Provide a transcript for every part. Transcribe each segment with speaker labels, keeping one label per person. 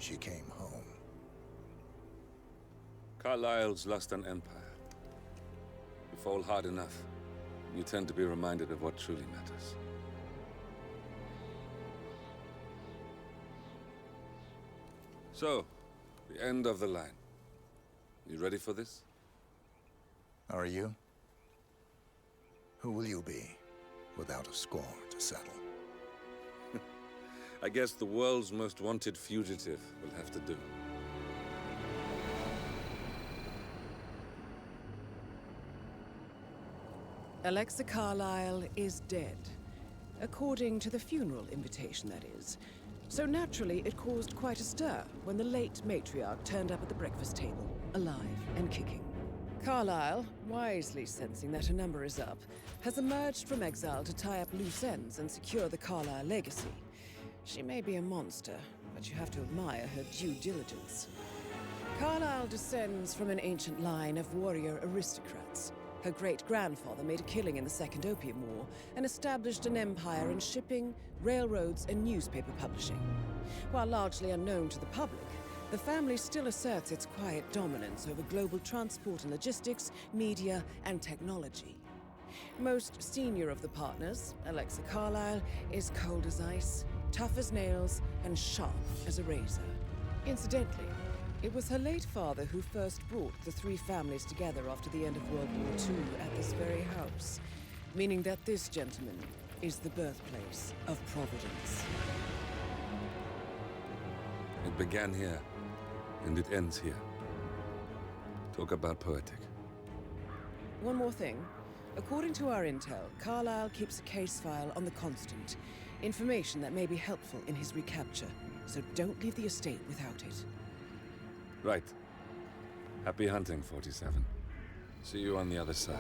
Speaker 1: she came home.
Speaker 2: Carlyle's lost an empire. You fall hard enough, you tend to be reminded of what truly matters. So, the end of the line. You ready for this?
Speaker 1: Are you? Who will you be, without a score to settle?
Speaker 2: I guess the world's most wanted fugitive will have to do.
Speaker 3: Alexa Carlyle is dead. According to the funeral invitation, that is. So naturally, it caused quite a stir when the late matriarch turned up at the breakfast table, alive and kicking. Carlyle, wisely sensing that her number is up, has emerged from exile to tie up loose ends and secure the Carlyle legacy. She may be a monster, but you have to admire her due diligence. Carlyle descends from an ancient line of warrior aristocrats. Her great-grandfather made a killing in the Second Opium War and established an empire in shipping, railroads, and newspaper publishing. While largely unknown to the public, the family still asserts its quiet dominance over global transport and logistics, media, and technology. Most senior of the partners, Alexa Carlyle, is cold as ice, tough as nails, and sharp as a razor. Incidentally, it was her late father who first brought the three families together after the end of World War II at this very house, meaning that this gentleman is the birthplace of Providence.
Speaker 2: It began here, and it ends here. Talk about poetic.
Speaker 3: One more thing. According to our intel, Carlyle keeps a case file on the Constant. Information that may be helpful in his recapture, so don't leave the estate without it.
Speaker 2: Right. Happy hunting, 47. See you on the other side.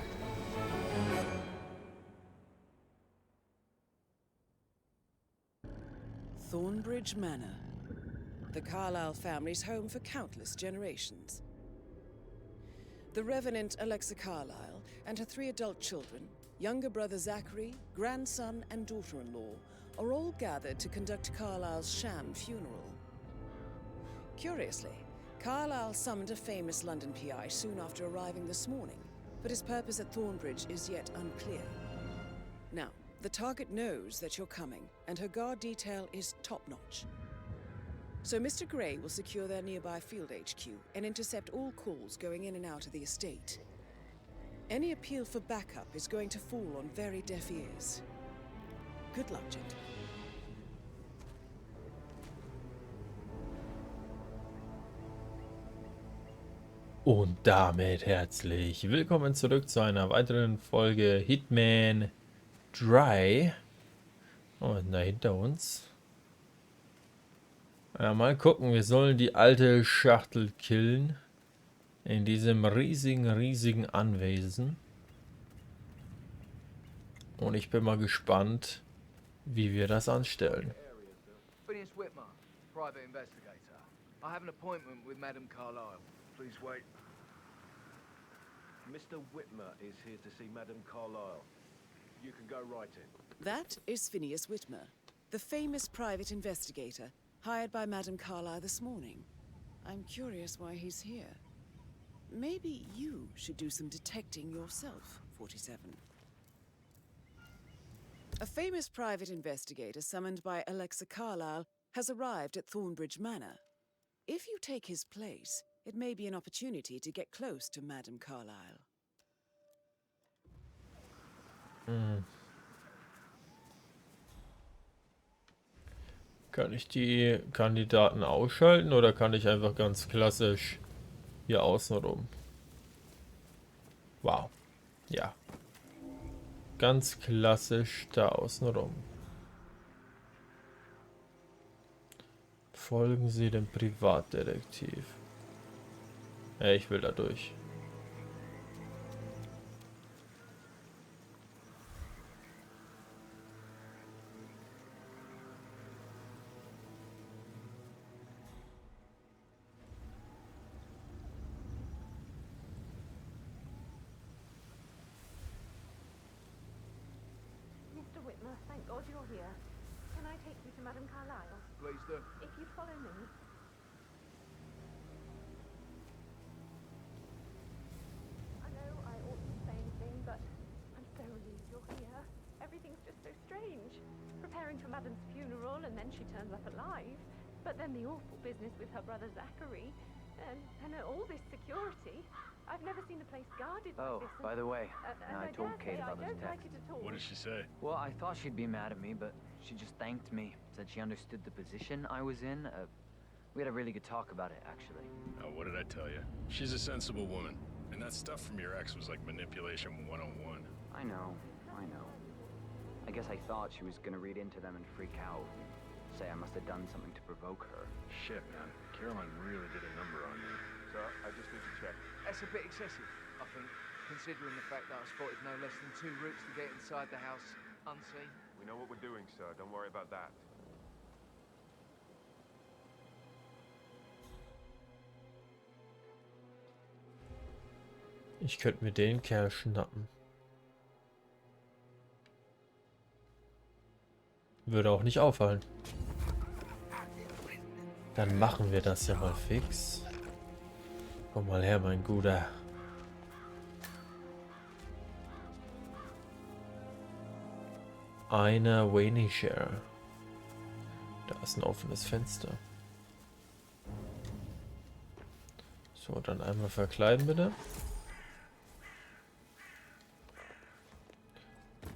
Speaker 3: Thornbridge Manor. The Carlyle family's home for countless generations. The Revenant Alexa Carlyle and her 3 adult children, younger brother Zachary, grandson, and daughter-in-law, are all gathered to conduct Carlyle's sham funeral. Curiously, Carlyle summoned a famous London PI soon after arriving this morning, but his purpose at Thornbridge is yet unclear. Now, the target knows that you're coming, and her guard detail is top-notch. So Mr. Gray will secure their nearby field HQ and intercept all calls going in and out of the estate. Any appeal for backup is going to fall on very deaf ears. Good luck, gentlemen.
Speaker 4: Und damit herzlich willkommen zurück zu einer weiteren Folge Hitman 3. Und da hinter uns. Ja, mal gucken, wir sollen die alte Schachtel killen. In diesem riesigen Anwesen. Und ich bin mal gespannt, wie wir das anstellen.
Speaker 5: Whitman, private investigator. I have an appointment with Madame Carlyle. Please wait.
Speaker 6: Mr. Whitmer is here to see Madame Carlyle. You can go right in.
Speaker 3: That is Phineas Whitmer, the famous private investigator hired by Madame Carlyle this morning. I'm curious why he's here. Maybe you should do some detecting yourself, 47. A famous private investigator summoned by Alexa Carlyle has arrived at Thornbridge Manor. If you take his place, it may be an opportunity to get close to Madame Carlyle.
Speaker 4: Kann ich die Kandidaten ausschalten oder kann ich einfach ganz klassisch hier außen rum? Wow. Ja. Ganz klassisch da außen rum. Folgen Sie dem Privatdetektiv. Ja, ich will da durch.
Speaker 7: Mr. Whitmer, thank God you're here. Can I take you to Madame Carlyle?
Speaker 5: Please do.
Speaker 7: If you'd follow me. when she turns up alive. But then the awful business with her brother Zachary, and all this security. I've never seen the place guarded like this.
Speaker 8: Oh, by the way, I told Kate about this text.
Speaker 7: Like it at all.
Speaker 9: What did she say?
Speaker 8: Well, I thought she'd be mad at me, but she just thanked me. Said she understood the position I was in. We had a really good talk about it, actually.
Speaker 9: Oh, what did I tell you? She's a sensible woman. And that stuff from your ex was like manipulation 101.
Speaker 8: I know. I guess I thought she was gonna read into them and freak out. Say I must have done something to provoke her.
Speaker 9: Shit, man. Caroline really did a number on you.
Speaker 6: Sir, I just need to check.
Speaker 5: That's a bit excessive, I think, considering the fact that I spotted no less than 2 routes to get inside the house unseen.
Speaker 6: We know what we're doing, sir. Don't worry about that.
Speaker 4: Ich könnte mir den Kerl schnappen. Würde auch nicht auffallen. Dann machen wir das ja mal fix. Komm mal her, mein Guter. Einer weniger. Da ist ein offenes Fenster. So, dann einmal verkleiden bitte.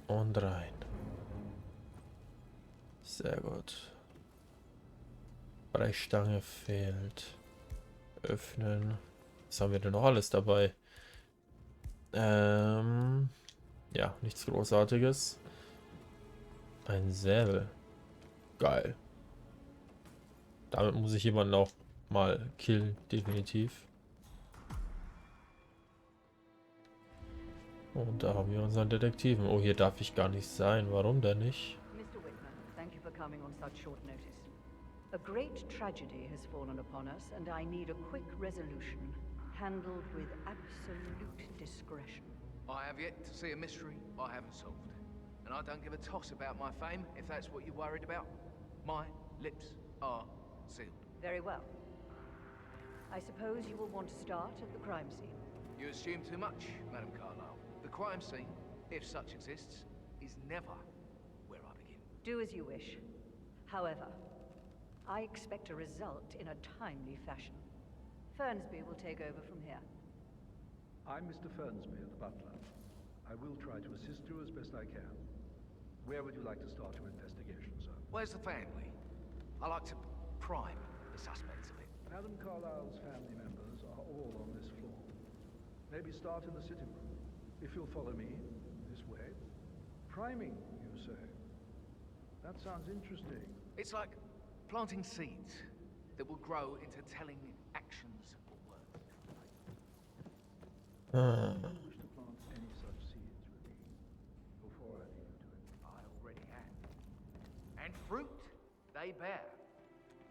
Speaker 4: Und rein. Sehr gut. Brechstange fehlt. Öffnen. Was haben wir denn noch alles dabei? Ja, nichts Großartiges. Ein Säbel. Geil. Damit muss ich jemanden auch mal killen, definitiv. Und da haben wir unseren Detektiven. Oh, hier darf ich gar nicht sein. Warum denn nicht?
Speaker 10: Mr. Whitman, thank you for coming on such short notice. A great tragedy has fallen upon us, and I need a quick resolution, handled with absolute discretion.
Speaker 5: I have yet to see a mystery I haven't solved. And I don't give a toss about my fame, if that's what you're worried about. My lips are sealed.
Speaker 10: Very well. I suppose you will want to start at the crime scene.
Speaker 5: You assume too much, Madam Carlyle. The crime scene, if such exists, is never where I begin.
Speaker 10: Do as you wish. However, I expect a result in a timely fashion. Fernsby will take over from here.
Speaker 11: I'm Mr. Fernsby, the butler. I will try to assist you as best I can. Where would you like to start your investigation, sir?
Speaker 5: Where's the family? I like to prime the suspects a bit.
Speaker 11: Madam Carlyle's family members are all on this floor. Maybe start in the sitting room. If you'll follow me, this way. Priming, you say? That sounds interesting.
Speaker 5: It's like planting seeds that will grow into telling actions or words.
Speaker 11: I don't wish to plant any such seeds with me before I leave you to it.
Speaker 5: I already have. And fruit they bear.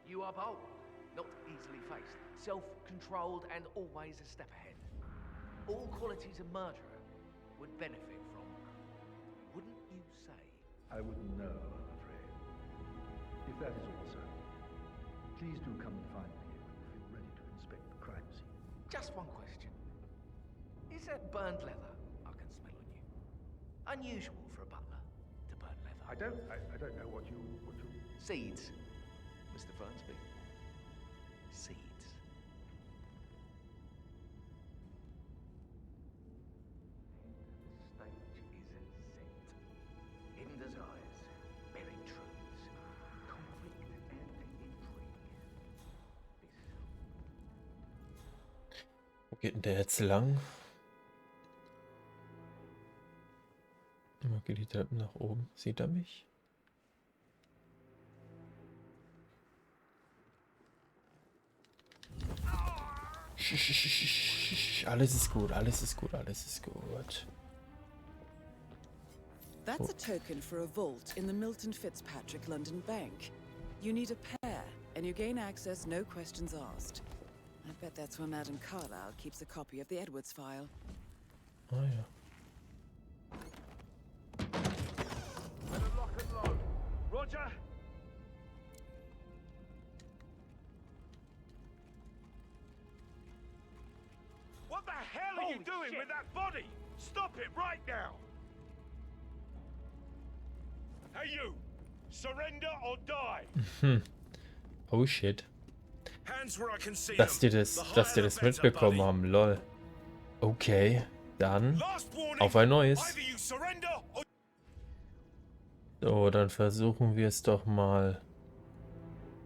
Speaker 5: You are bold, not easily faced, self-controlled and always a step ahead. All qualities a murderer would benefit from, wouldn't you say?
Speaker 11: I wouldn't know, I'm afraid. If that is all, sir, please do come and find me when you feel ready to inspect the crime scene.
Speaker 5: Just one question. Is that burned leather I can smell on you? Unusual for a butler to burn leather.
Speaker 11: I don't know what you...
Speaker 5: Seeds, Mr. Fernsby. Seeds. The stage is set. Hidden desires, buried truths, conflict and intrigue.
Speaker 4: Wo geht denn der jetzt lang? Immer geht die Treppe nach oben. Sieht er mich? Alles ist gut, alles ist gut, alles ist gut.
Speaker 3: That's a token for a vault in the Milton Fitzpatrick London Bank. You need a pair, and you gain access, no questions asked. I bet that's where Madame Carlyle keeps a copy of the Edwards file.
Speaker 4: Oh ja.
Speaker 6: Lock and load. Roger. What the hell are you doing with that body? Stop it right now! Hey you!
Speaker 4: Oh shit. Dass die das mitbekommen haben, lol. Okay, dann auf ein neues. So, dann versuchen wir es doch mal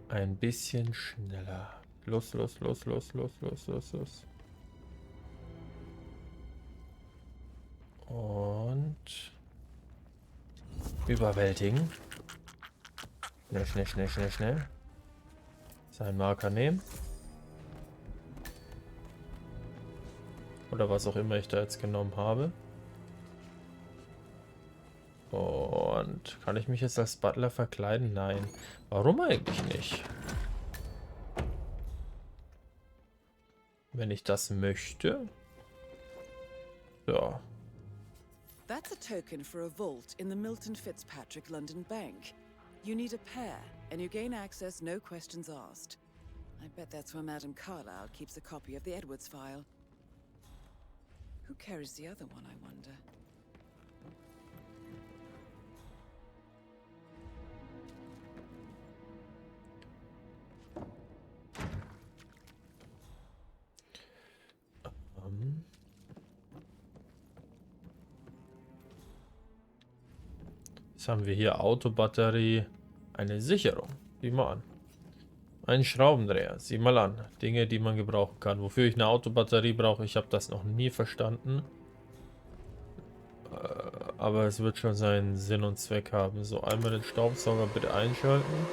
Speaker 4: ein bisschen schneller. Los, los, los, los, los, los, los, los. Und überwältigen. Schnell, schnell, schnell, schnell, schnell. Seinen Marker nehmen. Oder was auch immer ich da jetzt genommen habe. Und kann ich mich jetzt als Butler verkleiden? Nein. Warum eigentlich nicht? Wenn ich das möchte. Ja.
Speaker 3: That's a token for a vault in the Milton Fitzpatrick London Bank. You need a pair, and you gain access no questions asked. I bet that's where Madame Carlyle keeps a copy of the Edwards file. Who carries the other one, I wonder?
Speaker 4: Jetzt haben wir hier Autobatterie, eine Sicherung. Sieh mal an. Ein Schraubendreher. Sieh mal an. Dinge, die man gebrauchen kann. Wofür ich eine Autobatterie brauche, ich habe das noch nie verstanden. Aber es wird schon seinen Sinn und Zweck haben. So, einmal den Staubsauger bitte einschalten.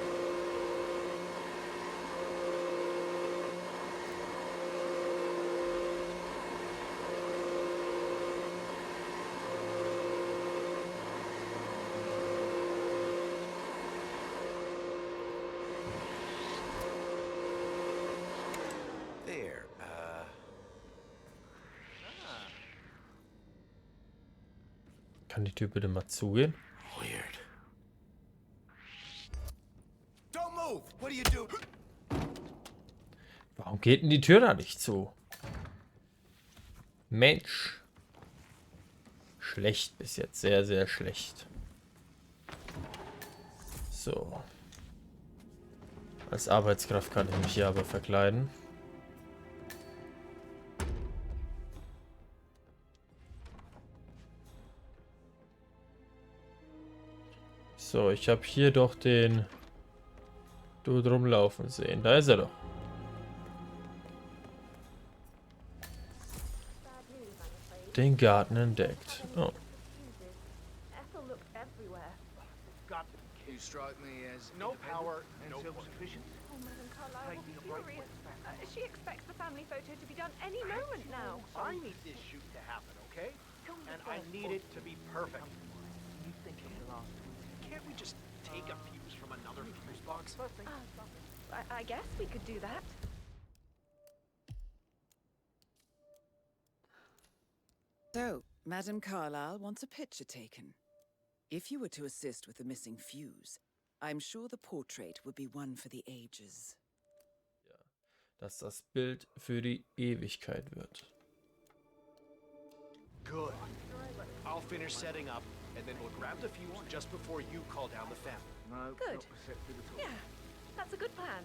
Speaker 4: Kann die Tür bitte mal zugehen?
Speaker 1: Weird. Don't move. What do you do?
Speaker 4: Warum geht denn die Tür da nicht zu? Mensch. Schlecht bis jetzt. Sehr, sehr schlecht. So. Als Arbeitskraft kann ich mich hier aber verkleiden. So, ich habe hier doch den Dude rumlaufen sehen. Da ist er doch. Den Garten entdeckt. Oh.
Speaker 5: You strike me as no power and self-sufficient.
Speaker 7: Oh, Madame Carlyle will be furious. She expects the family photo to be done any moment now.
Speaker 6: I need this shoot to happen, okay? And I need it to be perfect.
Speaker 5: You think of the last
Speaker 6: Can't we just take a fuse from another fuse box?
Speaker 7: I guess we could do that.
Speaker 3: So, Madame Carlyle wants a picture taken. If you were to assist with the missing fuse, I'm sure the portrait would be one for the ages.
Speaker 4: Ja, dass das Bild für die Ewigkeit wird.
Speaker 6: Good. I'll finish setting up, and then we'll grab the fuse just before you call down the family.
Speaker 5: No,
Speaker 7: Good.
Speaker 5: not perceptive at all.
Speaker 7: Yeah, that's a good plan.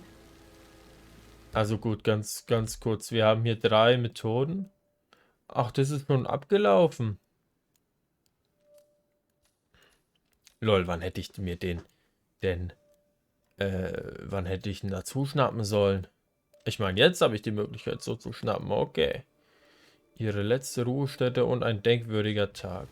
Speaker 4: Also gut, ganz kurz. Wir haben hier 3 Methoden. Ach, das ist schon abgelaufen. Lol, wann hätte ich mir wann hätte ich ihn dazu schnappen sollen? Ich meine, jetzt habe ich die Möglichkeit, so zu schnappen. Okay. Ihre letzte Ruhestätte und ein denkwürdiger Tag.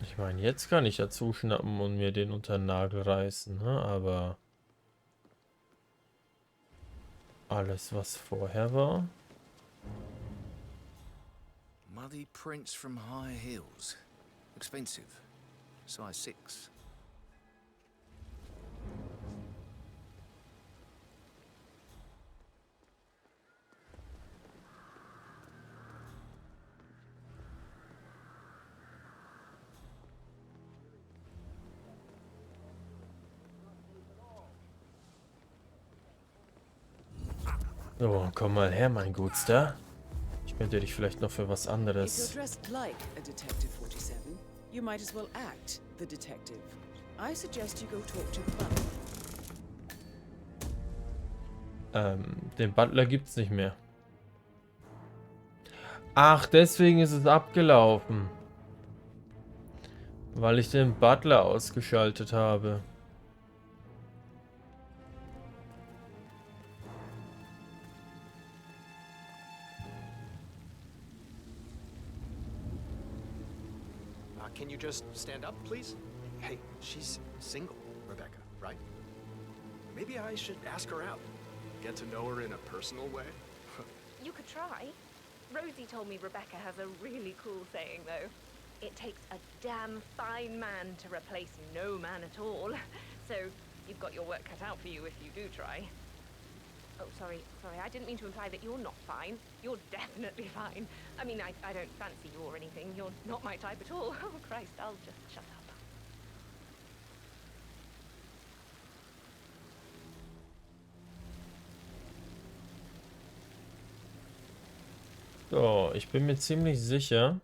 Speaker 4: Ich meine, jetzt kann ich dazu schnappen und mir den unter den Nagel reißen, ne? Aber alles, was vorher war.
Speaker 1: Muddy prints from high heels. Expensive. Size 6.
Speaker 4: So, komm mal her, mein Gutster. Ich könnte dich vielleicht noch für was
Speaker 3: If you're
Speaker 4: anderes.
Speaker 3: dressed like a Detective 47, you might as well act the detective. I suggest you go talk to the butler.
Speaker 4: Den Butler gibt's nicht mehr. Ach, deswegen ist es abgelaufen. Weil ich den Butler ausgeschaltet habe.
Speaker 6: Can you just stand up, please? Hey, she's single, Rebecca, right? Maybe I should ask her out. Get to know her in a personal way.
Speaker 7: You could try. Rosie told me Rebecca has a really cool saying, though. It takes a damn fine man to replace no man at all. So you've got your work cut out for you if you do try. Oh, sorry, I didn't mean to imply that you're not fine. You're definitely fine. I mean, I don't fancy you or anything. You're not my type at all. Oh, Christ, I'll just shut up.
Speaker 4: So, ich bin mir ziemlich sicher,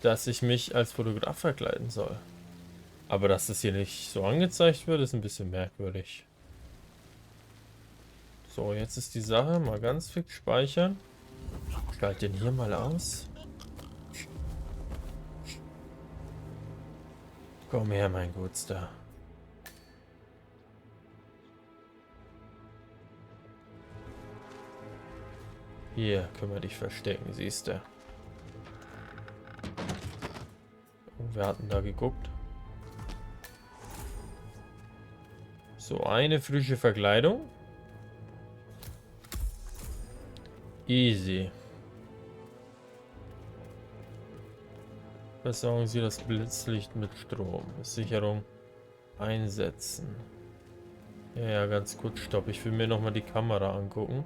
Speaker 4: dass ich mich als Fotograf verkleiden soll. Aber dass das hier nicht so angezeigt wird, ist ein bisschen merkwürdig. So, jetzt ist die Sache. Mal ganz fix speichern. Schalte den hier mal aus. Komm her, mein Gutster. Hier können wir dich verstecken, siehst du. Oh, wir hatten da geguckt. So, eine frische Verkleidung. Easy. Versorgen Sie das Blitzlicht mit Strom. Sicherung einsetzen. Ja, ganz kurz, stopp. Ich will mir nochmal die Kamera angucken.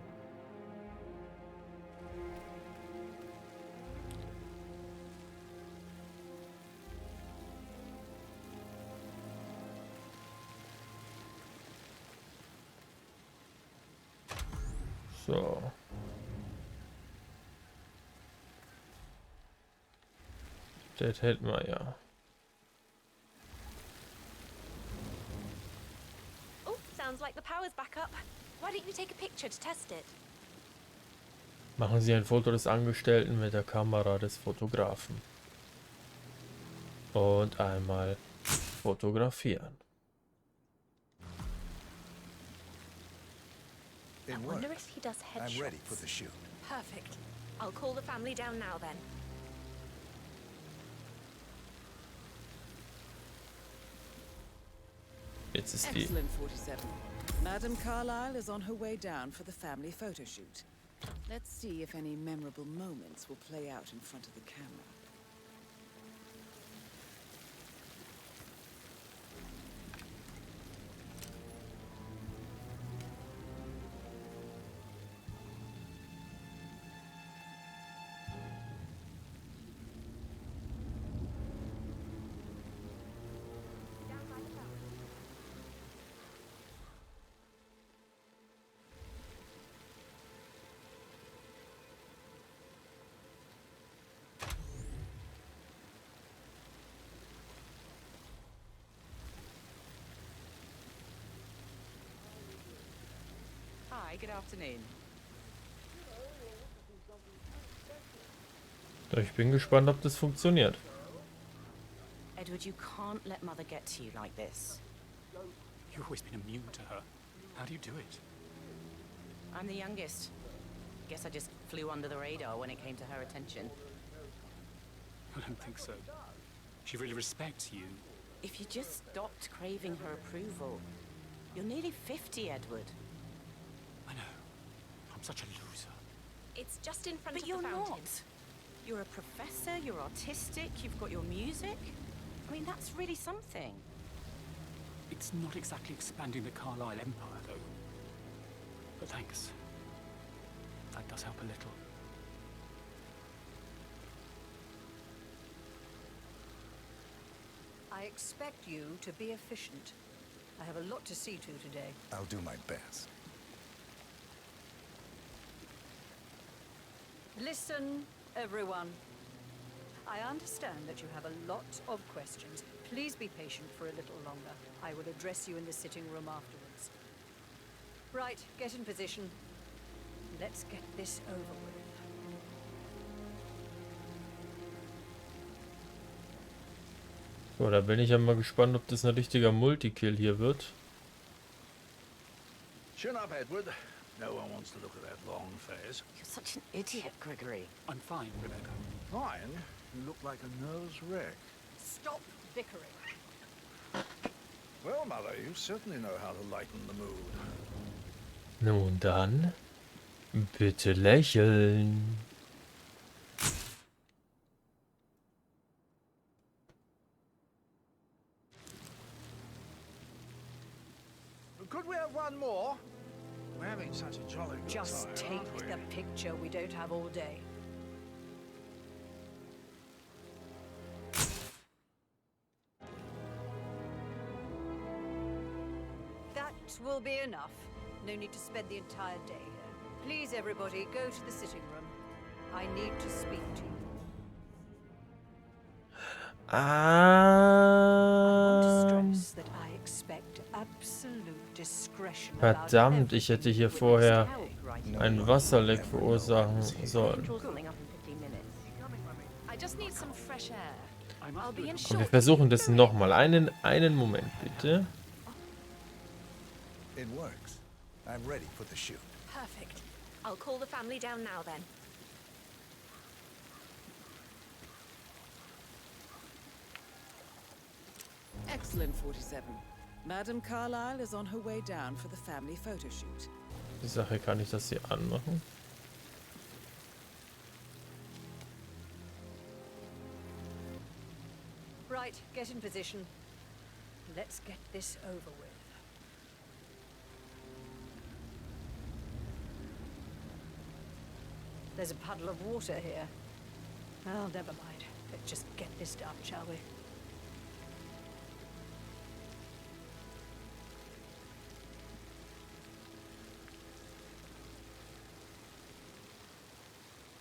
Speaker 4: So. Das hätten wir ja.
Speaker 7: Oh, sounds like the power's back up. Why don't you take a picture to test it?
Speaker 4: Machen Sie ein Foto des Angestellten mit der Kamera des Fotografen. Und einmal fotografieren.
Speaker 1: It
Speaker 7: I wonder
Speaker 1: worked.
Speaker 7: if he does
Speaker 1: I'm ready
Speaker 7: headshots.
Speaker 1: for the shoot.
Speaker 7: Perfect. I'll call the family down now then.
Speaker 4: Jetzt ist die...
Speaker 3: Excellent, 47. Madame Carlyle is on her way down for the family photo shoot. Let's see if any memorable moments will play out in front of the camera.
Speaker 10: Hi, good afternoon.
Speaker 4: Ich bin gespannt, ob das funktioniert.
Speaker 10: Edward, you can't let Mother get to you like this.
Speaker 12: You've always been immune to her. How do you do it?
Speaker 10: I'm the youngest. Guess I just flew under the radar when it came to her attention.
Speaker 12: I don't think so. She really respects you.
Speaker 10: If you just stopped craving her approval. You're nearly 50, Edward.
Speaker 12: I know. I'm such a loser.
Speaker 7: It's just in front
Speaker 10: But
Speaker 7: of
Speaker 10: you're
Speaker 7: the fountain.
Speaker 10: not. You're a professor, you're artistic, you've got your music. I mean, that's really something.
Speaker 12: It's not exactly expanding the Carlisle Empire, though. But thanks. That does help a little.
Speaker 10: I expect you to be efficient. I have a lot to see to today.
Speaker 1: I'll do my best.
Speaker 10: Listen, everyone. I understand that you have a lot of questions. Please be patient for a little longer. I will address you in the sitting room afterwards. Right, get in position. Let's get this over with.
Speaker 4: So, da bin ich ja mal gespannt, ob das ein richtiger Multikill hier wird.
Speaker 11: Chin up, Edward. No one wants to look at that long face.
Speaker 13: You're such an idiot, Gregory.
Speaker 12: I'm fine, Rebecca.
Speaker 11: Fine? You look like a nervous wreck.
Speaker 10: Stop bickering.
Speaker 11: Well, Mother, you certainly know how to lighten the mood.
Speaker 4: Nun dann, bitte lächeln.
Speaker 11: Could we have one more? We're having such a jolly good
Speaker 10: Just
Speaker 11: time,
Speaker 10: take
Speaker 11: aren't we?
Speaker 10: the picture. We don't have all day. That will be enough. No need to spend the entire day here. Please, everybody, go to the sitting room. I need to speak to you. I want to stress that I expect absolute discretion about
Speaker 4: Verdammt, ich hätte hier
Speaker 10: everything
Speaker 4: vorher
Speaker 10: you
Speaker 4: ein Wasserleck verursachen sollen.
Speaker 7: I just need some fresh air. I'll be in
Speaker 4: Und wir
Speaker 7: short.
Speaker 4: versuchen das nochmal. Einen Moment bitte.
Speaker 1: It works. I'm ready for the shoot.
Speaker 7: Perfect. I'll call the family down now then.
Speaker 3: Excellent, 47. Madame Carlyle is on her way down for the family photo shoot.
Speaker 4: Die Sache, kann ich das hier anmachen?
Speaker 10: Right, get in position. Let's get this over with. There's a puddle of water here. Well, never mind. Let's just get this done, shall we?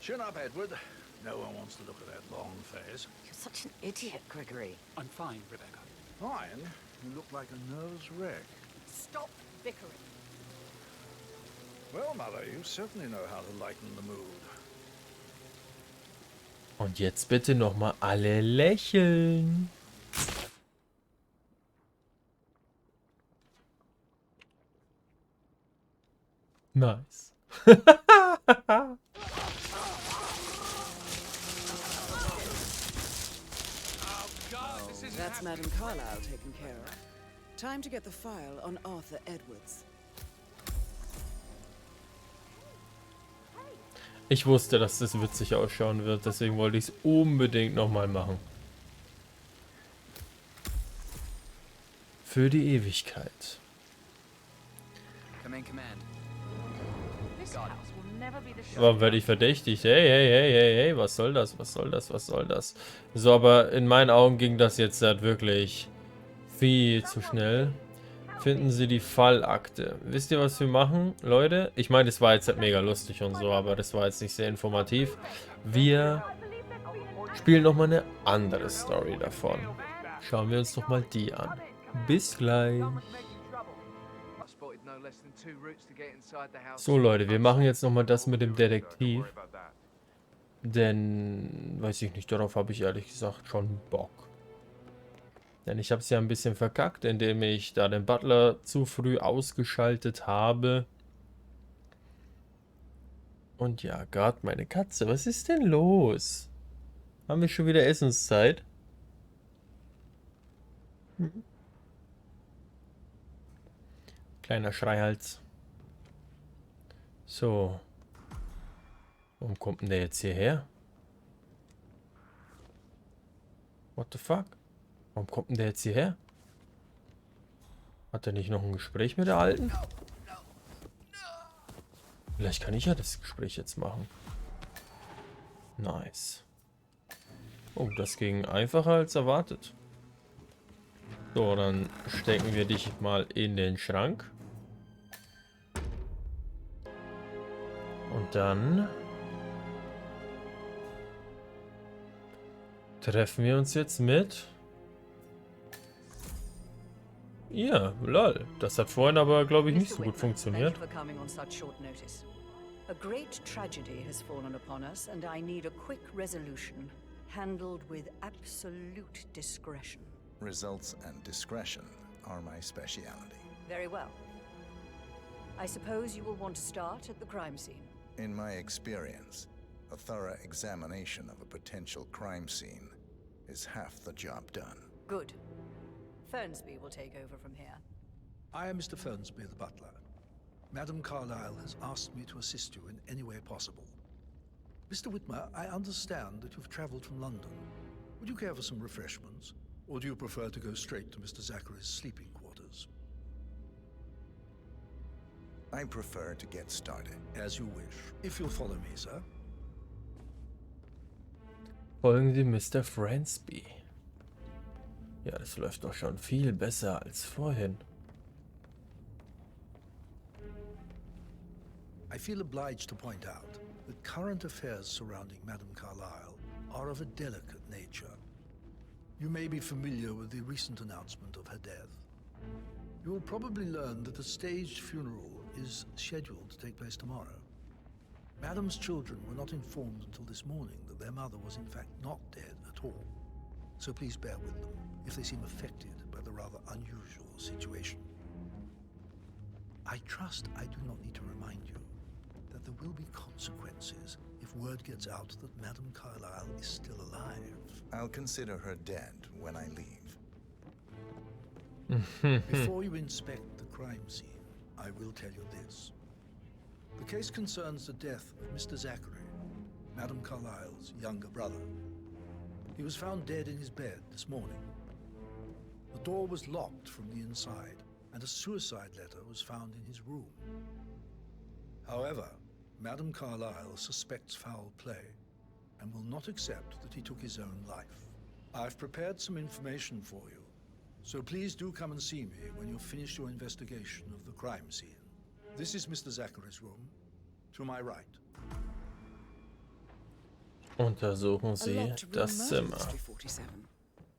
Speaker 11: Chin up, Edward. No one wants to look at that long face.
Speaker 13: You're such an idiot, Gregory.
Speaker 12: I'm fine, Rebecca.
Speaker 11: Fine? You look like a nervous wreck.
Speaker 10: Stop bickering.
Speaker 11: Well, Mother, you certainly know how to lighten the mood.
Speaker 4: Und jetzt bitte nochmal alle lächeln. Nice.
Speaker 3: That's Madame Carlyle taken care of. Time to get the file on Arthur Edwards.
Speaker 4: Ich wusste, dass das witzig ausschauen wird, deswegen wollte ich es unbedingt nochmal machen. Für die Ewigkeit.
Speaker 8: Command, command.
Speaker 7: This house will never be the
Speaker 4: Warum werde ich verdächtigt? Hey, was soll das? Was soll das? Was soll das? So, aber in meinen Augen ging das jetzt halt wirklich viel zu schnell. Finden Sie die Fallakte. Wisst ihr, was wir machen, Leute? Ich meine, das war jetzt halt mega lustig und so, aber das war jetzt nicht sehr informativ. Wir spielen nochmal eine andere Story davon. Schauen wir uns doch mal die an. Bis gleich. So, Leute, wir machen jetzt nochmal das mit dem Detektiv. Denn, weiß ich nicht, darauf habe ich ehrlich gesagt schon Bock. Denn ich habe es ja ein bisschen verkackt, indem ich da den Butler zu früh ausgeschaltet habe. Und ja, gerade meine Katze. Was ist denn los? Haben wir schon wieder Essenszeit? Kleiner Schreihals. So. Warum kommt denn der jetzt hierher? What the fuck? Warum kommt denn der jetzt hierher? Hat er nicht noch ein Gespräch mit der Alten? Vielleicht kann ich ja das Gespräch jetzt machen. Nice. Oh, das ging einfacher als erwartet. So, dann stecken wir dich mal in den Schrank. Und dann Treffen wir uns jetzt mit... Ja, lol. Das hat vorhin aber, glaube ich, nicht so gut funktioniert.
Speaker 10: A great tragedy has fallen upon us, and I need a quick resolution, handled with absolute discretion.
Speaker 1: Results and discretion are my speciality.
Speaker 10: Very well. I suppose you will want to start at the crime scene.
Speaker 1: In my experience, a thorough examination of a potential crime scene is half the job done.
Speaker 10: Good. Fernsby will take over from here.
Speaker 11: I am Mr. Fernsby, the butler. Madam Carlyle has asked me to assist you in any way possible. Mr. Whitmer, I understand that you've traveled from London. Would you care for some refreshments? Or do you prefer to go straight to Mr. Zachary's sleeping quarters?
Speaker 1: I prefer to get started.
Speaker 11: As you wish. If you'll follow me, sir.
Speaker 4: Folgen Sie Mr. Fernsby. Ja, das läuft doch schon viel besser als vorhin.
Speaker 11: I feel obliged to point out that current affairs surrounding Madame Carlyle are of a delicate nature. You may be familiar with the recent announcement of her death. You will probably learn that a staged funeral is scheduled to take place tomorrow. Madame's children were not informed until this morning that their mother was in fact not dead at all. So please bear with them if they seem affected by the rather unusual situation. I trust I do not need to remind you that there will be consequences if word gets out that Madame Carlyle is still alive.
Speaker 1: I'll consider her dead when I leave.
Speaker 11: Before you inspect the crime scene, I will tell you this. The case concerns the death of Mr. Zachary, Madame Carlyle's younger brother. He was found dead in his bed this morning. The door was locked from the inside, and a suicide letter was found in his room. However, Madame Carlyle suspects foul play and will not accept that he took his own life. I've prepared some information for you, so please do come and see me when you've finished your investigation of the crime scene. This is Mr. Zachary's room, to my right.
Speaker 4: Untersuchen Sie das Zimmer.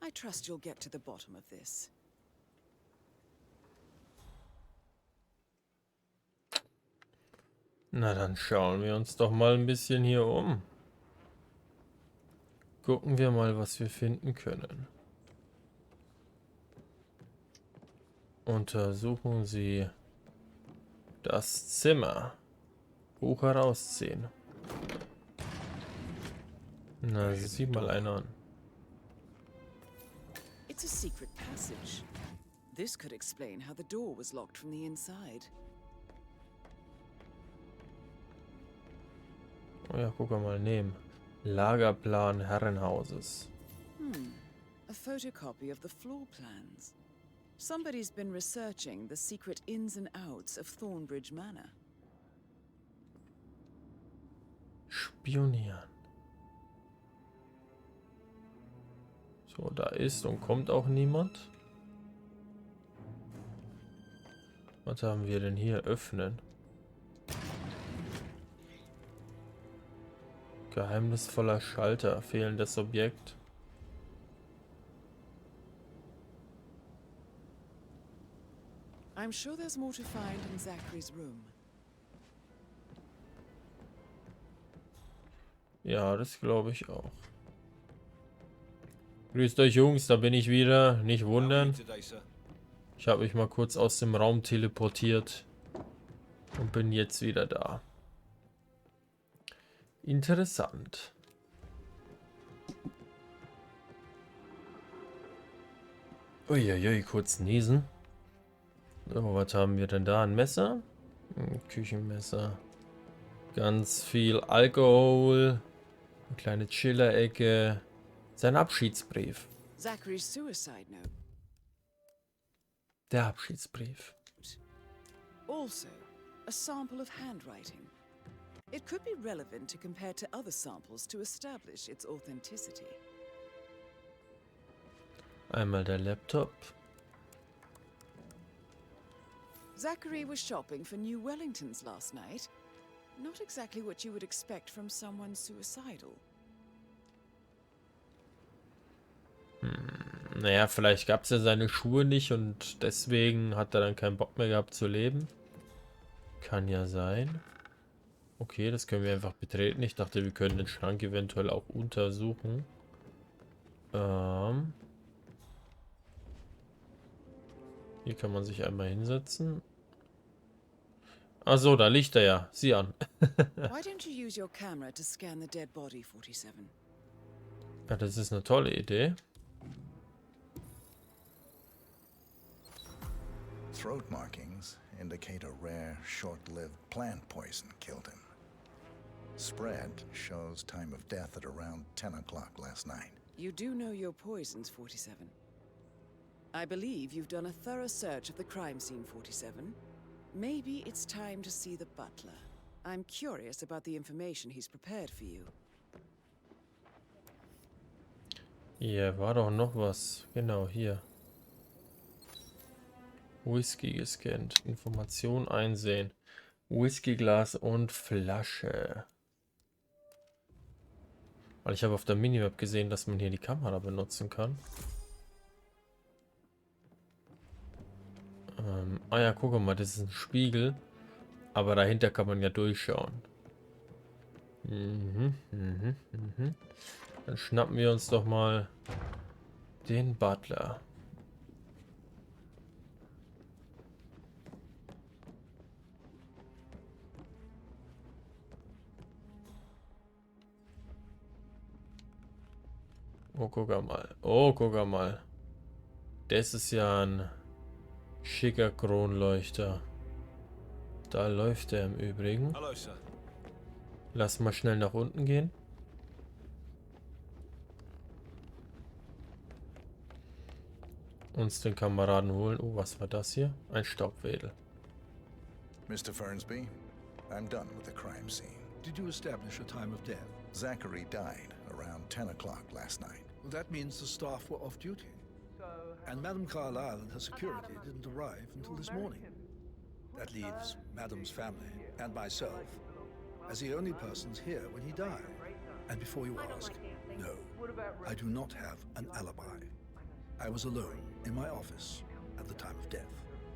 Speaker 3: I trust you'll get to the bottom of this.
Speaker 4: Na, dann schauen wir uns doch mal ein bisschen hier um. Gucken wir mal, was wir finden können. Untersuchen Sie das Zimmer. Buch herausziehen. Na, sieh mal einer an.
Speaker 3: It's a secret passage. This could explain how the door was locked from the inside.
Speaker 4: Oh ja, guck mal nehmen. Lagerplan Herrenhauses.
Speaker 3: A photocopy of the floor plans. Somebody's been researching the secret ins and outs of Thornbridge Manor.
Speaker 4: Spionieren. So, da ist und kommt auch niemand. Was haben wir denn hier? Öffnen. Geheimnisvoller Schalter. Fehlendes Objekt.
Speaker 3: I'm sure there's more to find in Zachary's room.
Speaker 4: Ja, das glaube ich auch. Grüßt euch Jungs, da bin ich wieder. Nicht wundern. Ich habe mich mal kurz aus dem Raum teleportiert. Und bin jetzt wieder da. Interessant. Uiuiui, kurz niesen. So, was haben wir denn da? Ein Messer? Ein Küchenmesser. Ganz viel Alkohol. Eine kleine Chiller-Ecke. Sein Abschiedsbrief.
Speaker 3: Zachary's suicide note.
Speaker 4: Der Abschiedsbrief.
Speaker 3: Also, a sample of handwriting. It could be relevant to compare to other samples to establish its authenticity.
Speaker 4: Einmal der Laptop.
Speaker 3: Zachary was shopping for new Wellingtons last night. Not exactly what you would expect from someone suicidal.
Speaker 4: Naja, vielleicht gab es ja seine Schuhe nicht und deswegen hat er dann keinen Bock mehr gehabt zu leben. Kann ja sein. Okay, das können wir einfach betreten. Ich dachte, wir können den Schrank eventuell auch untersuchen. Hier kann man sich einmal hinsetzen. Ach so, da liegt er ja. Sieh an.
Speaker 3: Why don't you use your camera to scan the dead body, 47?
Speaker 4: Ja, das ist eine tolle Idee.
Speaker 1: Throat markings indicate a rare, short-lived plant poison killed him. Spread shows time of death at around 10 o'clock last night.
Speaker 3: You do know your poisons, 47. I believe you've done a thorough search of the crime scene, 47. Maybe it's time to see the butler. I'm curious about the information he's prepared for you.
Speaker 4: Hier war doch noch was. Genau, hier. Whisky gescannt. Information einsehen. Whiskyglas und Flasche. Weil ich habe auf der Minimap gesehen, dass man hier die Kamera benutzen kann. Ah ja, guck mal, das ist ein Spiegel. Aber dahinter kann man ja durchschauen. Dann schnappen wir uns doch mal den Butler. Oh, guck mal. Oh, guck mal. Das ist ja ein schicker Kronleuchter. Da läuft er im Übrigen.
Speaker 9: Hallo, Sir.
Speaker 4: Lass mal schnell nach unten gehen. Uns den Kameraden holen. Oh, was war das hier? Ein Staubwedel.
Speaker 1: Mr. Fernsby, I'm done with the crime scene.
Speaker 11: Did you establish a time of death?
Speaker 1: Zachary died around 10 o'clock last night.
Speaker 11: Well, that means the staff were off duty. And Madame Carlyle and her security didn't arrive until this morning. That leaves Madame's family and myself as the only persons here when he died. And before you ask, no, I do not have an alibi. I was alone in my office at the time of death.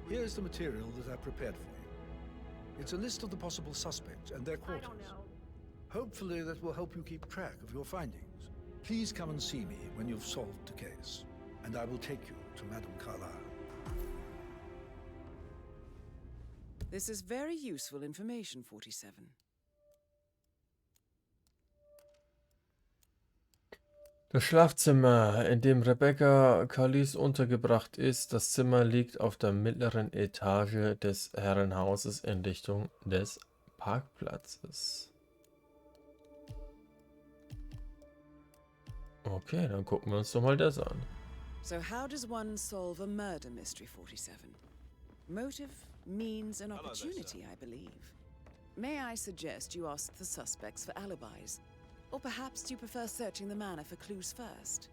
Speaker 11: Here's the material that I prepared for you. It's a list of the possible suspects and their quarters. Hopefully that will help you keep track of your findings. Please come and see me when you've solved the case, and I will take you to Madame Carlyle.
Speaker 3: This is very useful information, 47.
Speaker 4: Das Schlafzimmer, in dem Rebecca Callis untergebracht ist. Das Zimmer liegt auf der mittleren Etage des Herrenhauses in Richtung des Parkplatzes. Okay, dann gucken wir uns doch mal das an.
Speaker 3: So how does one solve a murder mystery, 47? Motive, means, and opportunity, I believe. May I suggest you ask the suspects for alibis? Or perhaps do you prefer searching the manor for clues first?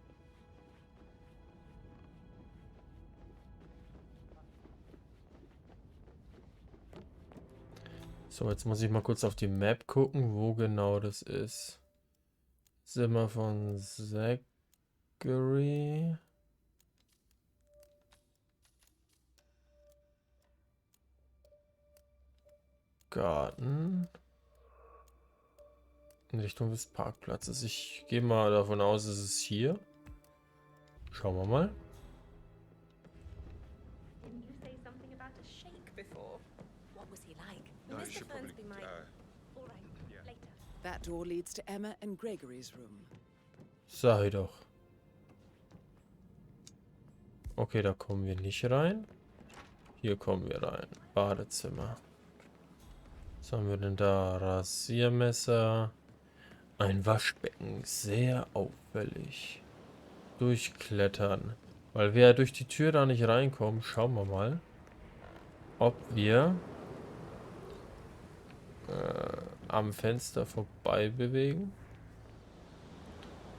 Speaker 4: So, jetzt muss ich mal kurz auf die Map gucken, wo genau das ist. Zimmer von Zachary. Garten. In Richtung des Parkplatzes. Ich gehe mal davon aus, es ist hier. Schauen wir mal.
Speaker 7: Didn't you say something about a shake before? What was he like?
Speaker 9: No, you
Speaker 7: Mr.
Speaker 9: should probably,
Speaker 7: Fernsby might. All right, later.
Speaker 3: That door leads to Emma and Gregory's room.
Speaker 4: Sei doch. Okay, da kommen wir nicht rein. Hier kommen wir rein. Badezimmer. Was haben wir denn da? Rasiermesser. Ein Waschbecken. Sehr auffällig. Durchklettern. Weil wir ja durch die Tür da nicht reinkommen, schauen wir mal, ob wir am Fenster vorbei bewegen.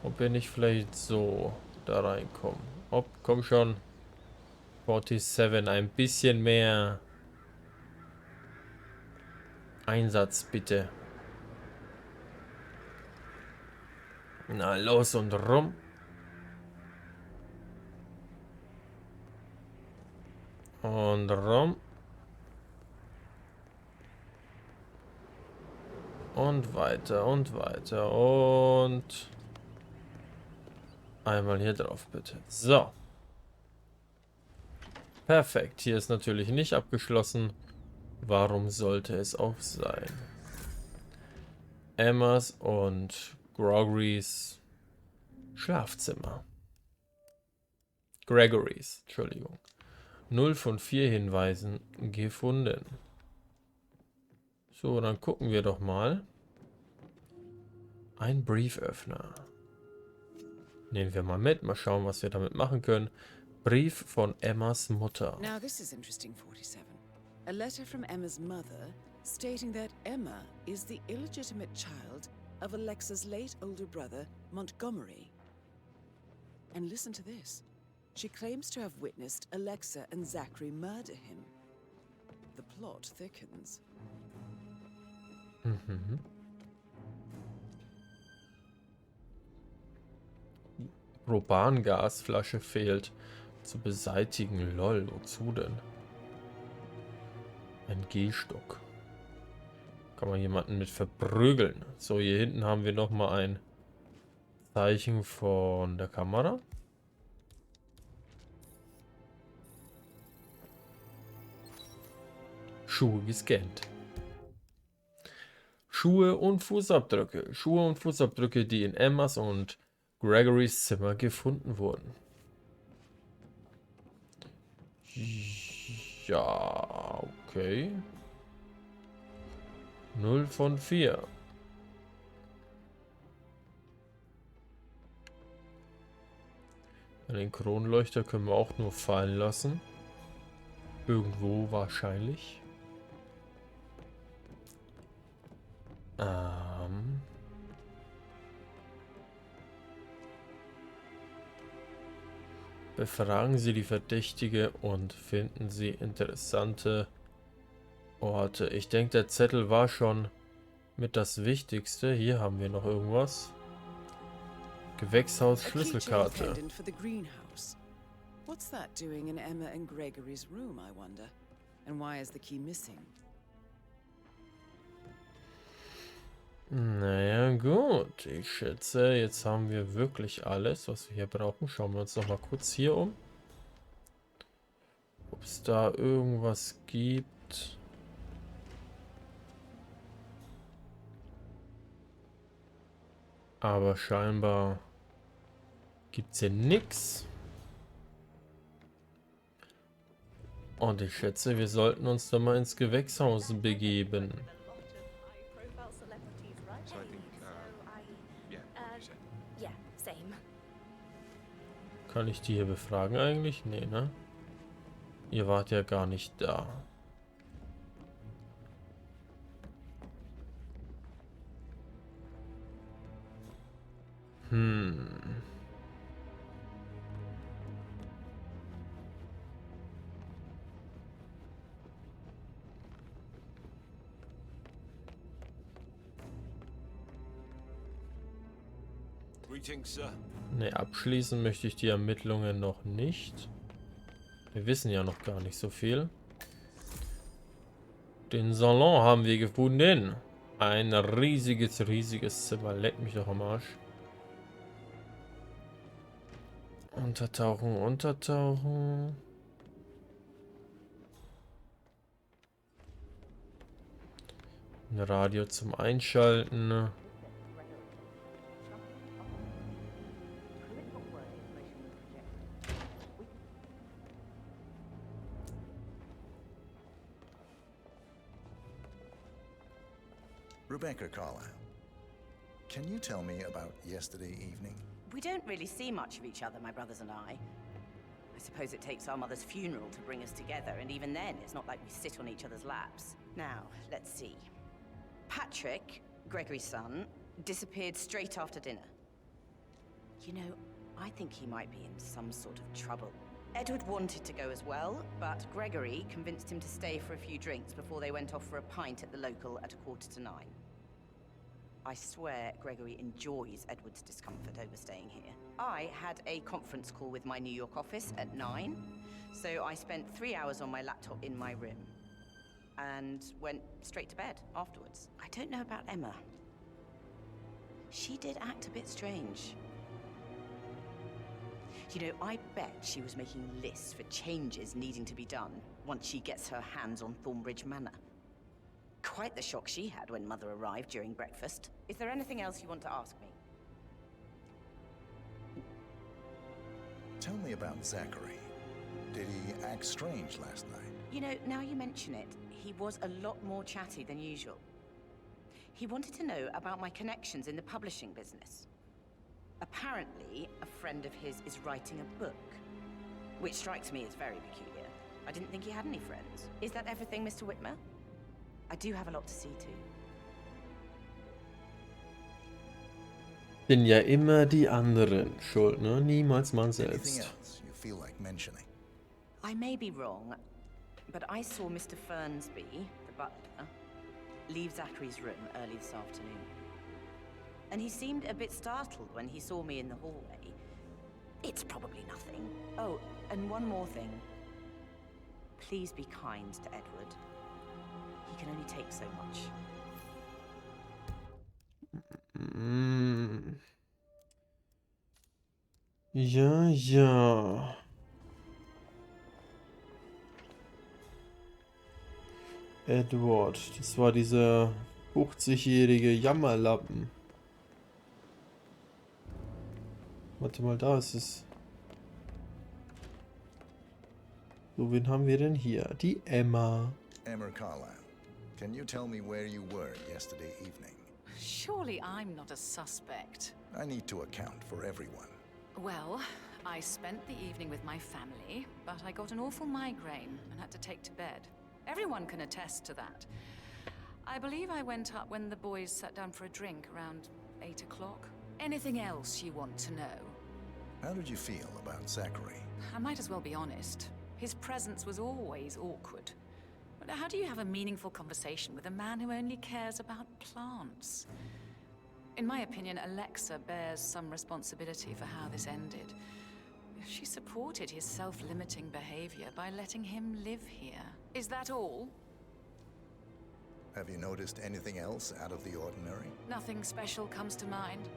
Speaker 4: Ob wir nicht vielleicht so da reinkommen. Komm schon. 47, ein bisschen mehr Einsatz, bitte. Na, los und rum. Und rum. Und weiter und weiter. Und einmal hier drauf, bitte. So. Perfekt. Hier ist natürlich nicht abgeschlossen. Warum sollte es auch sein? Emmas und Gregorys Schlafzimmer. Gregorys, Entschuldigung. 0 von 4 Hinweisen gefunden. So, dann gucken wir doch mal. Ein Brieföffner. Nehmen wir mal mit, mal schauen, was wir damit machen können. Brief von Emmas Mutter.
Speaker 3: Now this is interesting, 47. A letter from Emma's mother stating that Emma is the illegitimate child of Alexa's late older brother, Montgomery. And listen to this. She claims to have witnessed Alexa and Zachary murder him. The plot thickens.
Speaker 4: Mhm. Propangasflasche fehlt. Zu beseitigen. Lol, wozu denn? Ein Gehstock. Kann man jemanden mit verprügeln. So, hier hinten haben wir nochmal ein Zeichen von der Kamera. Schuhe gescannt. Schuhe und Fußabdrücke. Schuhe und Fußabdrücke, die in Emmas und Gregorys Zimmer gefunden wurden. Ja, okay. 0 von 4. Den Kronleuchter können wir auch nur fallen lassen. Irgendwo wahrscheinlich. Befragen Sie die Verdächtige und finden Sie interessante Orte. Ich denke, der Zettel war schon mit das Wichtigste. Hier haben wir noch irgendwas. Gewächshaus Schlüsselkarte.
Speaker 3: What's that doing in Emma and Gregory's room, I wonder? And why is the key missing?
Speaker 4: Naja, gut. Ich schätze, jetzt haben wir wirklich alles, was wir hier brauchen. Schauen wir uns noch mal kurz hier um. Ob es da irgendwas gibt. Aber scheinbar gibt es hier nichts. Und ich schätze, wir sollten uns dann mal ins Gewächshaus begeben. Kann ich die hier befragen eigentlich? Nee, ne? Ihr wart ja gar nicht da. Ne, abschließen möchte ich die Ermittlungen noch nicht. Wir wissen ja noch gar nicht so viel. Den Salon haben wir gefunden. Ein riesiges Zimmer. Leck mich doch am Arsch. Untertauchen, untertauchen. Ein Radio zum Einschalten.
Speaker 1: Rebecca Carlyle, can you tell me about yesterday evening?
Speaker 13: We don't really see much of each other, my brothers and I. I suppose it takes our mother's funeral to bring us together, and even then, it's not like we sit on each other's laps. Now, let's see. Patrick, Gregory's son, disappeared straight after dinner. You know, I think he might be in some sort of trouble. Edward wanted to go as well, but Gregory convinced him to stay for a few drinks before they went off for a pint at the local at 8:45. I swear Gregory enjoys Edward's discomfort over staying here. I had a conference call with my New York office at 9, so I spent 3 hours on my laptop in my room and went straight to bed afterwards. I don't know about Emma. She did act a bit strange. You know, I bet she was making lists for changes needing to be done once she gets her hands on Thornbridge Manor. Quite the shock she had when Mother arrived during breakfast. Is there anything else you want to ask me?
Speaker 1: Tell me about Zachary. Did he act strange last night?
Speaker 13: You know, now you mention it, he was a lot more chatty than usual. He wanted to know about my connections in the publishing business. Apparently, a friend of his is writing a book, which strikes me as very peculiar. I didn't think he had any friends. Is that everything, Mr. Whitmer? I do have a lot to see to.
Speaker 4: Sind ja immer die anderen schuld, ne? Niemals man
Speaker 1: Anything
Speaker 4: selbst.
Speaker 1: else you feel like mentioning?
Speaker 13: I may be wrong, but I saw Mr. Fernsby, the butler, leave Zachary's room early this afternoon. And he seemed a bit startled when he saw me in the hallway. It's probably nothing. Oh, and one more thing. Please be kind to Edward. He can only take so much.
Speaker 4: Ja, ja. Edward, das war dieser 50-jährige Jammerlappen. Warte mal, da ist es. So, wen haben wir denn hier? Die Emma.
Speaker 1: Emma Carlisle, can you tell me where you were yesterday evening?
Speaker 10: Surely I'm not a suspect.
Speaker 1: I need to account for everyone.
Speaker 10: Well, I spent the evening with my family, but I got an awful migraine and had to take to bed. Everyone can attest to that. I believe I went up when the boys sat down for a drink around 8 o'clock. Anything else you want to know?
Speaker 1: How did you feel about Zachary?
Speaker 10: I might as well be honest. His presence was always awkward. But how do you have a meaningful conversation with a man who only cares about plants? In my opinion, Alexa bears some responsibility for how this ended. She supported his self-limiting behavior by letting him live here. Is that all?
Speaker 1: Have you noticed anything else out of the ordinary?
Speaker 10: Nothing special comes to mind.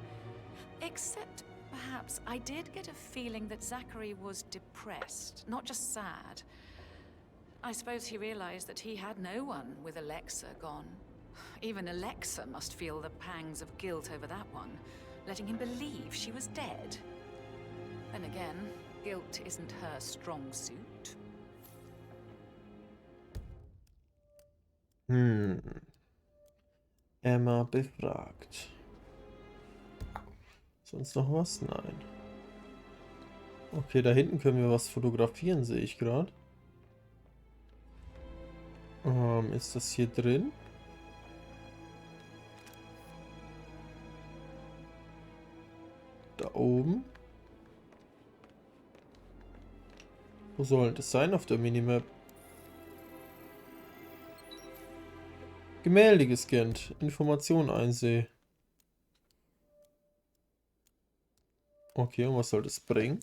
Speaker 10: Except, perhaps, I did get a feeling that Zachary was depressed, not just sad. I suppose he realized that he had no one with Alexa gone. Even Alexa must feel the pangs of guilt over that one, letting him believe she was dead. Then again, guilt isn't her strong suit.
Speaker 4: Emma befragt. Sonst noch was? Nein. Okay, da hinten können wir was fotografieren, sehe ich gerade. Ist das hier drin? Da oben. Wo soll das sein auf der Minimap? Gemälde gescannt. Informationen einsehen. Okay, und was soll das bringen?